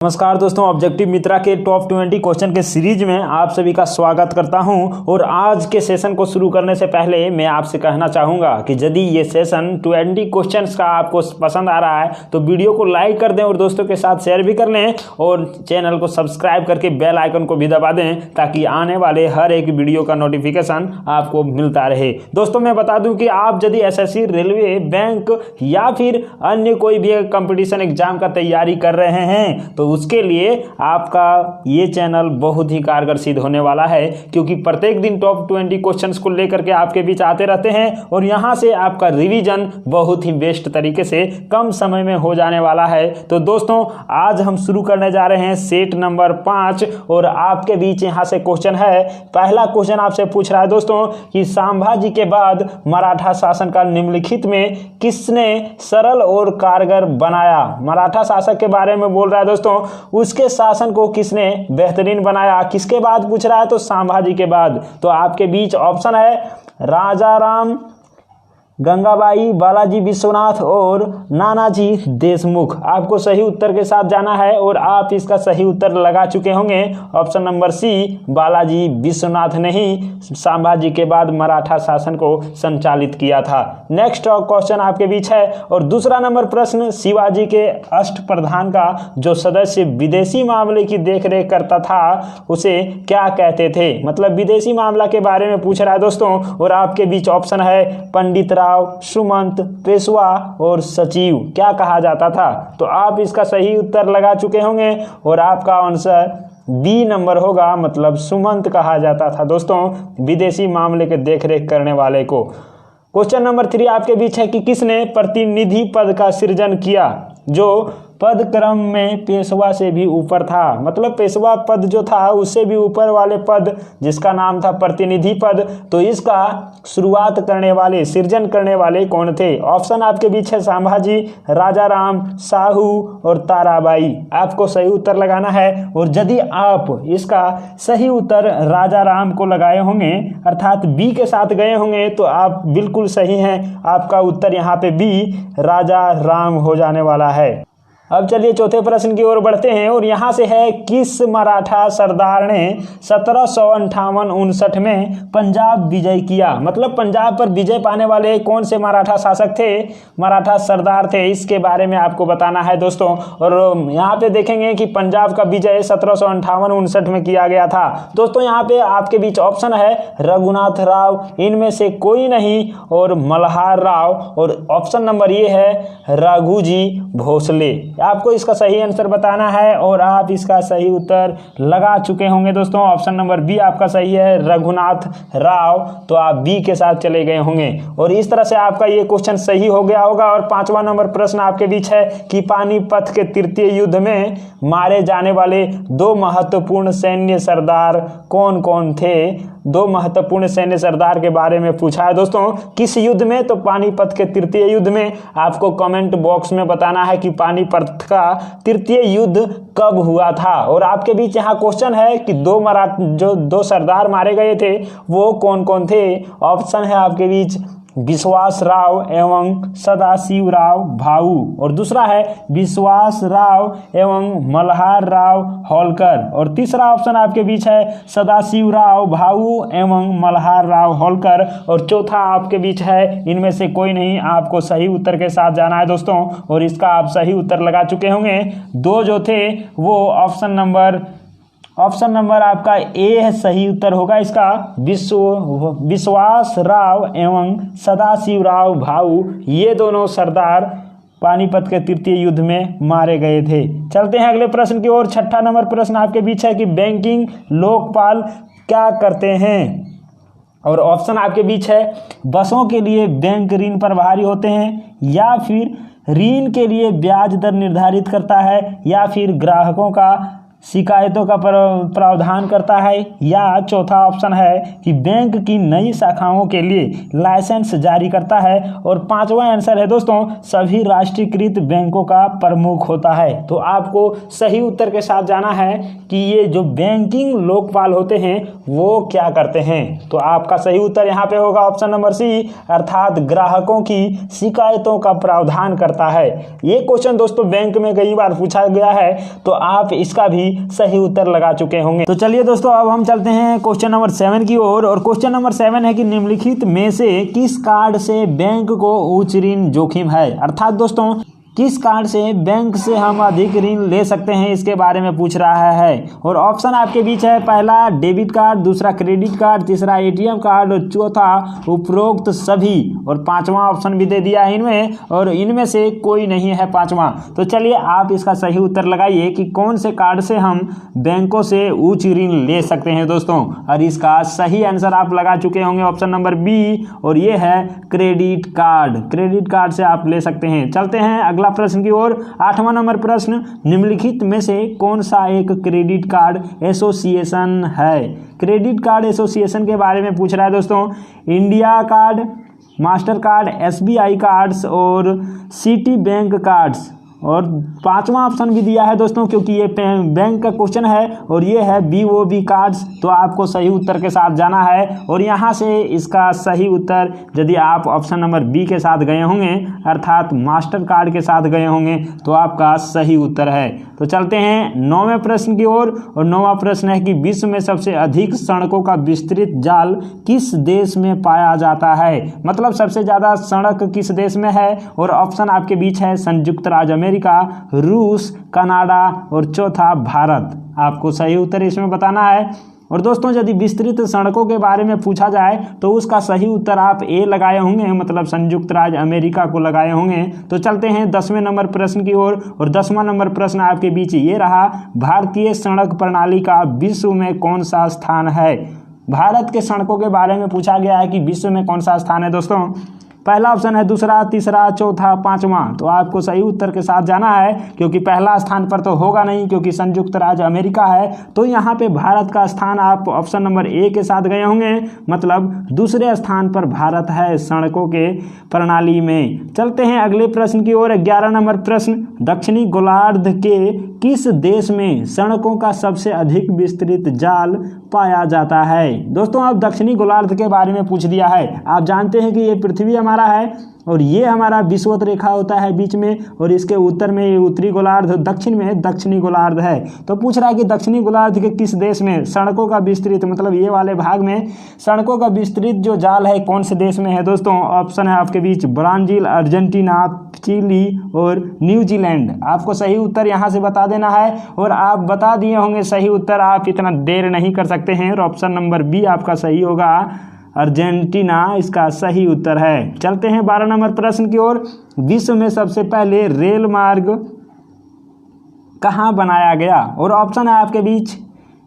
नमस्कार दोस्तों, ऑब्जेक्टिव मित्रा के टॉप 20 क्वेश्चन के सीरीज में आप सभी का स्वागत करता हूं। और आज के सेशन को शुरू करने से पहले मैं आपसे कहना चाहूंगा कि यदि ये सेशन 20 क्वेश्चंस का आपको पसंद आ रहा है तो वीडियो को लाइक कर दें और दोस्तों के साथ शेयर भी कर लें और चैनल को सब्सक्राइब करके बेल आइकन को भी दबा दें ताकि आने वाले हर एक वीडियो का नोटिफिकेशन आपको मिलता रहे। दोस्तों मैं बता दूं कि आप यदि एसएससी, रेलवे, बैंक या फिर अन्य कोई भी कंपटीशन एग्जाम का तैयारी कर रहे हैं तो उसके लिए आपका ये चैनल बहुत ही कारगर सिद्ध होने वाला है, क्योंकि प्रत्येक दिन टॉप 20 क्वेश्चंस को लेकर के आपके बीच आते रहते हैं और यहां से आपका रिवीजन बहुत ही बेस्ट तरीके से कम समय में हो जाने वाला है। तो दोस्तों आज हम शुरू करने जा रहे हैं सेट नंबर 5 और आपके बीच यहां से क्वेश्चन है। पहला क्वेश्चन आपसे पूछ रहा है दोस्तों कि संभाजी के बाद मराठा शासन का निम्नलिखित में किसने सरल और कारगर बनाया। मराठा शासक के बारे में बोल रहा है दोस्तों, उसके शासन को किसने बेहतरीन बनाया। किसके बाद पूछ रहा है तो संभाजी के बाद। तो आपके बीच ऑप्शन है राजा राम, गंगाबाई, बालाजी विश्वनाथ और नानाजी देशमुख। आपको सही उत्तर के साथ जाना है और आप इसका सही उत्तर लगा चुके होंगे। Option number C, Balaji Vishwanath ने ही संभाजी के बाद मराठा शासन को संचालित किया था। नेक्स्ट क्वेश्चन आपके बीच है और दूसरा नंबर प्रश्न, शिवाजी के अष्टप्रधान का जो सदस्य विदेशी मामले की देखरेख करता था उसे क्या कहते थे। मतलब विदेशी मामला के बारे में पूछ रहा है दोस्तों और आपके बीच ऑप्शन है पंडित राव, सुमंत, पेशवा और सचिव। क्या कहा जाता था। तो आप इसका सही उत्तर लगा चुके होंगे और आपका आंसर बी नंबर होगा, मतलब सुमंत कहा जाता था दोस्तों विदेशी मामले के देखरेख करने वाले को। क्वेश्चन नंबर 3 आपके बीच है कि किसने प्रतिनिधि पद का सृजन किया जो पद क्रम में पेशवा से भी ऊपर था। मतलब पेशवा पद जो था उससे भी ऊपर वाले पद जिसका नाम था प्रतिनिधि पद। तो इसका शुरुआत करने वाले, सृजन करने वाले कौन थे। ऑप्शन आपके बीच है संभाजी, राजा राम, साहू और ताराबाई। आपको सही उत्तर लगाना है और यदि आप इसका सही उत्तर राजा राम को लगाए होंगे अर्थात बी के साथ गए होंगे तो आप बिल्कुल सही हैं। आपका उत्तर यहाँ पे बी राजा राम हो जाने वाला है। अब चलिए चौथे प्रश्न की ओर बढ़ते हैं और यहाँ से है किस मराठा सरदार ने 1758-59 में पंजाब विजय किया। मतलब पंजाब पर विजय पाने वाले कौन से मराठा शासक थे, मराठा सरदार थे, इसके बारे में आपको बताना है दोस्तों। और यहाँ पे देखेंगे कि पंजाब का विजय 1758-59 में किया गया था। दोस्तों यहाँ पे आपके बीच ऑप्शन है रघुनाथ राव, इनमें से कोई नहीं, और मल्हार राव, और ऑप्शन नंबर ये है रघुजी भोसले। आपको इसका सही आंसर बताना है और आप इसका सही उत्तर लगा चुके होंगे दोस्तों। ऑप्शन नंबर बी आपका सही है, रघुनाथ राव। तो आप बी के साथ चले गए होंगे और इस तरह से आपका ये क्वेश्चन सही हो गया होगा। और 5वां नंबर प्रश्न आपके बीच है कि पानीपत के तृतीय युद्ध में मारे जाने वाले 2 महत्वपूर्ण सैन्य सरदार कौन कौन थे। 2 महत्वपूर्ण सैन्य सरदार के बारे में पूछा है दोस्तों। किस युद्ध में, तो पानीपत के तृतीय युद्ध में। आपको कमेंट बॉक्स में बताना है कि पानीपत का तृतीय युद्ध कब हुआ था। और आपके बीच यहाँ क्वेश्चन है कि 2 सरदार मारे गए थे वो कौन कौन थे। ऑप्शन है आपके बीच विश्वास राव एवं सदाशिव राव भाऊ, और दूसरा है विश्वास राव एवं मल्हार राव होलकर, और तीसरा ऑप्शन आपके बीच है सदाशिव राव भाऊ एवं मल्हार राव होलकर, और चौथा आपके बीच है इनमें से कोई नहीं। आपको सही उत्तर के साथ जाना है दोस्तों और इसका आप सही उत्तर लगा चुके होंगे। 2 जो थे वो ऑप्शन नंबर आपका ए सही उत्तर होगा इसका, विश्वास राव एवं सदाशिव राव भाऊ। ये दोनों सरदार पानीपत के तृतीय युद्ध में मारे गए थे। चलते हैं अगले प्रश्न की ओर। 6ठा नंबर प्रश्न आपके बीच है कि बैंकिंग लोकपाल क्या करते हैं। और ऑप्शन आपके बीच है बसों के लिए बैंक ऋण प्रभारी होते हैं, या फिर ऋण के लिए ब्याज दर निर्धारित करता है, या फिर ग्राहकों का शिकायतों का प्रावधान करता है, या चौथा ऑप्शन है कि बैंक की नई शाखाओं के लिए लाइसेंस जारी करता है, और पांचवा आंसर है दोस्तों सभी राष्ट्रीयकृत बैंकों का प्रमुख होता है। तो आपको सही उत्तर के साथ जाना है कि ये जो बैंकिंग लोकपाल होते हैं वो क्या करते हैं। तो आपका सही उत्तर यहाँ पे होगा ऑप्शन नंबर सी, अर्थात ग्राहकों की शिकायतों का प्रावधान करता है। ये क्वेश्चन दोस्तों बैंक में कई बार पूछा गया है, तो आप इसका भी सही उत्तर लगा चुके होंगे। तो चलिए दोस्तों अब हम चलते हैं क्वेश्चन नंबर 7 की ओर, और क्वेश्चन नंबर 7 है कि निम्नलिखित में से किस कार्ड से बैंक को उच्च ऋण जोखिम है। अर्थात दोस्तों किस कार्ड से बैंक से हम अधिक ऋण ले सकते हैं, इसके बारे में पूछ रहा है। और ऑप्शन आपके बीच है, पहला डेबिट कार्ड, दूसरा क्रेडिट कार्ड, तीसरा एटीएम कार्ड, और चौथा उपरोक्त सभी, और पांचवा ऑप्शन भी दे दिया है इनमें, और इनमें से कोई नहीं है पांचवा। तो चलिए आप इसका सही उत्तर लगाइए कि कौन से कार्ड से हम बैंकों से उच्च ऋण ले सकते हैं दोस्तों। और इसका सही आंसर आप लगा चुके होंगे ऑप्शन नंबर बी, और ये है क्रेडिट कार्ड। क्रेडिट कार्ड से आप ले सकते हैं। चलते हैं अगला प्रश्न की ओर। 8वां नंबर प्रश्न, निम्नलिखित में से कौन सा एक क्रेडिट कार्ड एसोसिएशन है। क्रेडिट कार्ड एसोसिएशन के बारे में पूछ रहा है दोस्तों। India card, master card, SBI cards और सिटी बैंक कार्ड्स, और पांचवा ऑप्शन भी दिया है दोस्तों, क्योंकि ये बैंक का क्वेश्चन है, और ये है बीओबी कार्ड्स। तो आपको सही उत्तर के साथ जाना है, और यहाँ से इसका सही उत्तर यदि आप ऑप्शन नंबर बी के साथ गए होंगे, अर्थात मास्टर कार्ड के साथ गए होंगे, तो आपका सही उत्तर है। तो चलते हैं 9वें प्रश्न की ओर, और 9वां प्रश्न है कि विश्व में सबसे अधिक सड़कों का विस्तृत जाल किस देश में पाया जाता है। मतलब सबसे ज़्यादा सड़क किस देश में है, और ऑप्शन आपके बीच है संयुक्त राज्य अमेरिका, रूस, कनाडा, और चौथा भारत। आपको सही उत्तर इसमें बताना है। और दोस्तों यदि विस्तृत सड़कों के बारे में पूछा जाए तो उसका सही उत्तर आप ए लगाए होंगे, मतलब संयुक्त राज्य अमेरिका को लगाए होंगे। तो चलते हैं 10वें नंबर प्रश्न की ओर, और 10वां नंबर प्रश्न आपके बीच ये रहा, भारतीय सड़क प्रणाली का विश्व में कौन सा स्थान है। भारत के सड़कों के बारे में पूछा गया है कि विश्व में कौन सा स्थान है दोस्तों। पहला ऑप्शन है, दूसरा, तीसरा, चौथा, पांचवा। तो आपको सही उत्तर के साथ जाना है, क्योंकि पहला स्थान पर तो होगा नहीं, क्योंकि संयुक्त राज्य अमेरिका है। तो यहाँ पे भारत का स्थान आप ऑप्शन नंबर ए के साथ गए होंगे, मतलब दूसरे स्थान पर भारत है सड़कों के प्रणाली में। चलते हैं अगले प्रश्न की ओर। 11 नंबर प्रश्न, दक्षिणी गोलार्ध के किस देश में सड़कों का सबसे अधिक विस्तृत जाल पाया जाता है। दोस्तों अब दक्षिणी गोलार्ध के बारे में पूछ दिया है। आप जानते हैं कि ये पृथ्वी हमारा है, और ये हमारा विषुवत रेखा होता है बीच में, और इसके उत्तर में ये उत्तरी गोलार्ध, दक्षिण में दक्षिणी गोलार्ध है। तो पूछ रहा है कि दक्षिणी गोलार्ध के किस देश में सड़कों का विस्तृत, मतलब ये वाले भाग में सड़कों का विस्तृत जो जाल है कौन से देश में है दोस्तों। ऑप्शन है आपके बीच ब्राजील, अर्जेंटीना, चिली और न्यूजीलैंड। आपको सही उत्तर यहाँ से बता देना है, और आप बता दिए होंगे सही उत्तर, आप इतना देर नहीं कर सकते हैं, और ऑप्शन नंबर बी आपका सही होगा, अर्जेंटीना इसका सही उत्तर है। चलते हैं 12 नंबर प्रश्न की ओर। विश्व में सबसे पहले रेल मार्ग कहाँ बनाया गया, और ऑप्शन है आपके बीच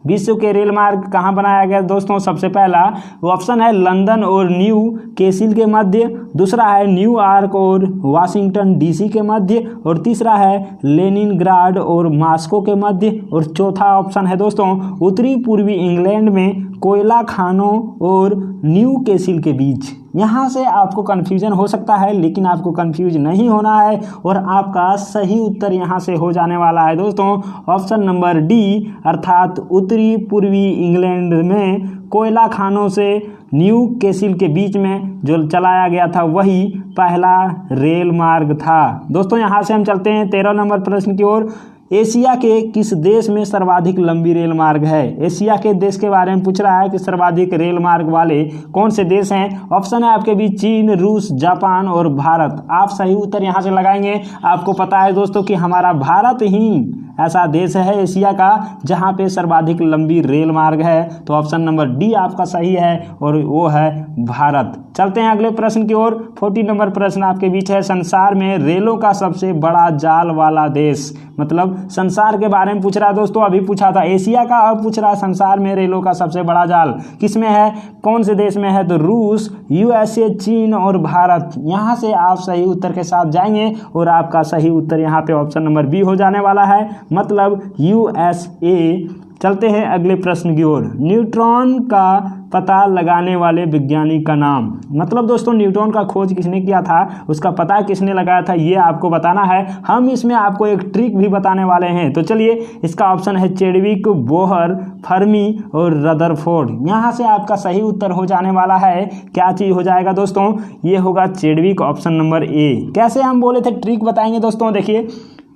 विश्व के रेल मार्ग कहाँ बनाया गया दोस्तों। सबसे पहला ऑप्शन है लंदन और न्यू कैसिल के मध्य, दूसरा है न्यूयॉर्क और वाशिंगटन डीसी के मध्य, और तीसरा है लेनिनग्राड और मॉस्को के मध्य, और चौथा ऑप्शन है दोस्तों उत्तरी पूर्वी इंग्लैंड में कोयला खानों और न्यू कैसिल के बीच। यहाँ से आपको कन्फ्यूजन हो सकता है, लेकिन आपको कन्फ्यूज नहीं होना है, और आपका सही उत्तर यहाँ से हो जाने वाला है दोस्तों ऑप्शन नंबर डी, अर्थात उत्तरी पूर्वी इंग्लैंड में कोयला खानों से न्यू कैसिल के बीच में जो चलाया गया था वही पहला रेल मार्ग था। दोस्तों यहाँ से हम चलते हैं 13 नंबर प्रश्न की ओर। एशिया के किस देश में सर्वाधिक लंबी रेल मार्ग है। एशिया के देश के बारे में पूछ रहा है कि सर्वाधिक रेल मार्ग वाले कौन से देश हैं। ऑप्शन है आपके बीच चीन, रूस, जापान और भारत। आप सही उत्तर यहाँ से लगाएंगे। आपको पता है दोस्तों कि हमारा भारत ही ऐसा देश है एशिया का जहाँ पे सर्वाधिक लंबी रेल मार्ग है। तो ऑप्शन नंबर डी आपका सही है, और वो है भारत। चलते हैं अगले प्रश्न की ओर। 40 नंबर प्रश्न आपके बीच है, संसार में रेलों का सबसे बड़ा जाल वाला देश। मतलब संसार के बारे में पूछ रहा है दोस्तों। अभी पूछा था एशिया का, अब पूछ रहा है संसार में रेलों का सबसे बड़ा जाल किस में है, कौन से देश में है। तो रूस, यूएसए, चीन और भारत। यहाँ से आप सही उत्तर के साथ जाएंगे, और आपका सही उत्तर यहाँ पे ऑप्शन नंबर बी हो जाने वाला है, मतलब USA। चलते हैं अगले प्रश्न की ओर। न्यूट्रॉन का पता लगाने वाले वैज्ञानिक का नाम, मतलब दोस्तों न्यूट्रॉन का खोज किसने किया था, उसका पता किसने लगाया था, ये आपको बताना है। हम इसमें आपको एक ट्रिक भी बताने वाले हैं। तो चलिए, इसका ऑप्शन है चैडविक, बोहर, फर्मी और रदरफोर्ड। यहाँ से आपका सही उत्तर हो जाने वाला है, क्या चीज़ हो जाएगा दोस्तों, ये होगा चैडविक, ऑप्शन नंबर ए। कैसे हम बोले थे ट्रिक बताएंगे दोस्तों, देखिए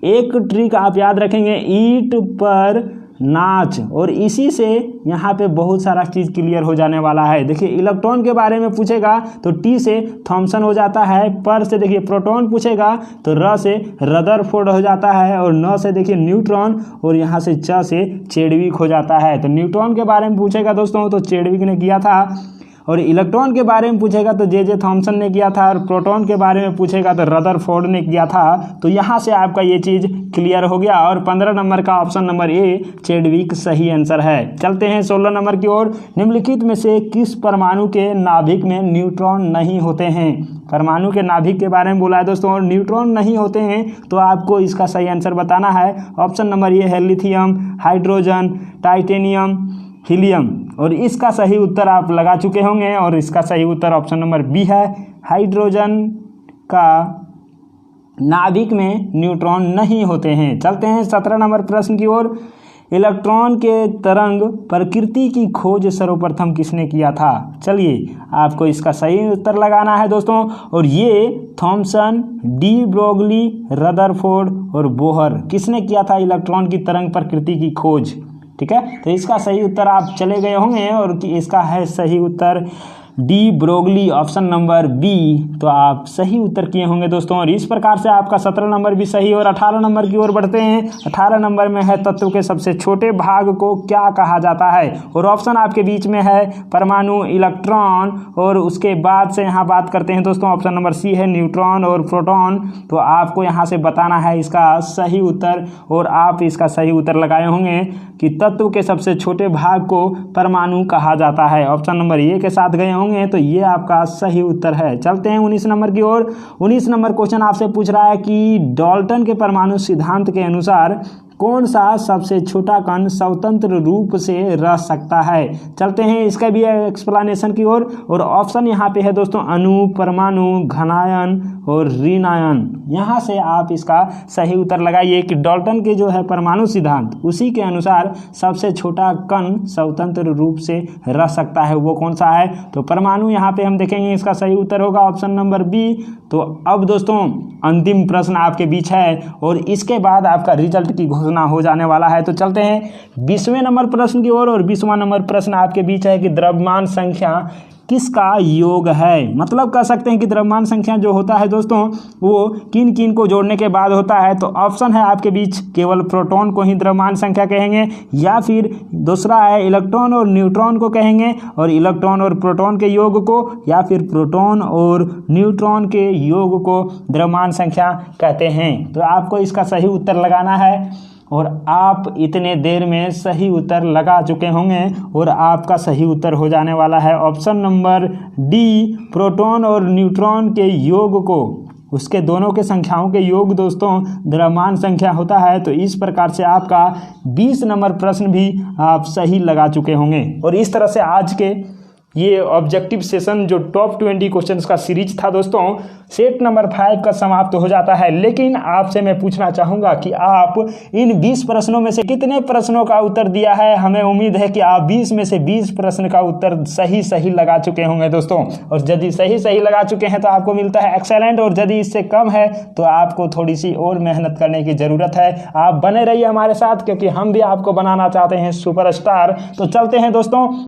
एक ट्रिक आप याद रखेंगे, ईंट पर नाच, और इसी से यहाँ पे बहुत सारा चीज़ क्लियर हो जाने वाला है। देखिए इलेक्ट्रॉन के बारे में पूछेगा तो टी से थॉमसन हो जाता है, पर से देखिए प्रोटॉन पूछेगा तो र से रदरफोर्ड हो जाता है, और न से देखिए न्यूट्रॉन, और यहाँ से च से चैडविक हो जाता है। तो न्यूट्रॉन के बारे में पूछेगा दोस्तों तो चैडविक ने किया था, और इलेक्ट्रॉन के बारे में पूछेगा तो जे थॉमसन ने किया था, और प्रोटॉन के बारे में पूछेगा तो रदरफोर्ड ने किया था। तो यहाँ से आपका ये चीज़ क्लियर हो गया, और 15 नंबर का ऑप्शन नंबर ए चैडविक सही आंसर है। चलते हैं 16 नंबर की ओर। निम्नलिखित में से किस परमाणु के नाभिक में न्यूट्रॉन नहीं होते हैं। परमाणु के नाभिक के बारे में बोला है दोस्तों, और न्यूट्रॉन नहीं होते हैं, तो आपको इसका सही आंसर बताना है। ऑप्शन नंबर ए है लिथियम, हाइड्रोजन, टाइटेनियम, हीलियम, और इसका सही उत्तर आप लगा चुके होंगे, और इसका सही उत्तर ऑप्शन नंबर बी है, हाइड्रोजन का नाभिक में न्यूट्रॉन नहीं होते हैं। चलते हैं 17 नंबर प्रश्न की ओर। इलेक्ट्रॉन के तरंग प्रकृति की खोज सर्वप्रथम किसने किया था। चलिए आपको इसका सही उत्तर लगाना है दोस्तों, और ये थॉमसन, डी ब्रोगली, रदरफोर्ड और बोहर, किसने किया था इलेक्ट्रॉन की तरंग प्रकृति की खोज। ठीक है, तो इसका सही उत्तर आप चले गए होंगे, और इसका है सही उत्तर de Broglie, option number B. तो आप सही उत्तर किए होंगे दोस्तों, और इस प्रकार से आपका 17 नंबर भी सही। और 18 नंबर की ओर बढ़ते हैं। 18 नंबर में है तत्व के सबसे छोटे भाग को क्या कहा जाता है, और ऑप्शन आपके बीच में है परमाणु, इलेक्ट्रॉन, और उसके बाद से यहाँ बात करते हैं दोस्तों, ऑप्शन नंबर सी है न्यूट्रॉन और प्रोटॉन। तो आपको यहाँ से बताना है इसका सही उत्तर, और आप इसका सही उत्तर लगाए होंगे कि तत्व के सबसे छोटे भाग को परमाणु कहा जाता है। ऑप्शन नंबर ए के साथ गए होंगे, तो ये आपका सही उत्तर है। चलते हैं 19 नंबर की ओर। 19 नंबर क्वेश्चन आपसे पूछ रहा है कि डाल्टन के परमाणु सिद्धांत के अनुसार कौन सा सबसे छोटा कण स्वतंत्र रूप से रह सकता है। चलते हैं इसका भी एक्सप्लेनेशन की ओर, और ऑप्शन यहाँ पे है दोस्तों अणु, परमाणु, घनायन और ऋणायन। यहाँ से आप इसका सही उत्तर लगाइए कि डाल्टन के जो है परमाणु सिद्धांत, उसी के अनुसार सबसे छोटा कण स्वतंत्र रूप से रह सकता है, वो कौन सा है। तो परमाणु यहाँ पे हम देखेंगे, इसका सही उत्तर होगा ऑप्शन नंबर बी। तो अब दोस्तों अंतिम प्रश्न आपके बीच है, और इसके बाद आपका रिजल्ट की घोषणा हो जाने वाला है। तो चलते हैं 20वें नंबर प्रश्न की ओर, और 20वां नंबर प्रश्न आपके बीच है कि द्रव्यमान संख्या किसका योग है। मतलब कह सकते हैं कि द्रव्यमान संख्या जो होता है दोस्तों, वो किन किन को जोड़ने के बाद होता है। तो ऑप्शन है आपके बीच केवल प्रोटॉन को ही द्रव्यमान संख्या कहेंगे, या फिर दूसरा है इलेक्ट्रॉन और न्यूट्रॉन को कहेंगे, और इलेक्ट्रॉन और प्रोटॉन के योग को, या फिर प्रोटॉन और न्यूट्रॉन के योग को द्रव्यमान संख्या कहते हैं। तो आपको इसका सही उत्तर लगाना है, और आप इतने देर में सही उत्तर लगा चुके होंगे, और आपका सही उत्तर हो जाने वाला है ऑप्शन नंबर डी, प्रोटॉन और न्यूट्रॉन के योग को, उसके दोनों के संख्याओं के योग दोस्तों द्रव्यमान संख्या होता है। तो इस प्रकार से आपका 20 नंबर प्रश्न भी आप सही लगा चुके होंगे। और इस तरह से आज के ये ऑब्जेक्टिव सेशन जो टॉप 20 क्वेश्चंस का सीरीज था दोस्तों, सेट नंबर 5 का समाप्त हो जाता है। लेकिन आपसे मैं पूछना चाहूँगा कि आप इन 20 प्रश्नों में से कितने प्रश्नों का उत्तर दिया है। हमें उम्मीद है कि आप 20 में से 20 प्रश्न का उत्तर सही लगा चुके होंगे दोस्तों, और यदि सही लगा चुके हैं तो आपको मिलता है एक्सेलेंट, और यदि इससे कम है तो आपको थोड़ी सी और मेहनत करने की ज़रूरत है। आप बने रहिए हमारे साथ, क्योंकि हम भी आपको बनाना चाहते हैं सुपरस्टार। तो चलते हैं दोस्तों।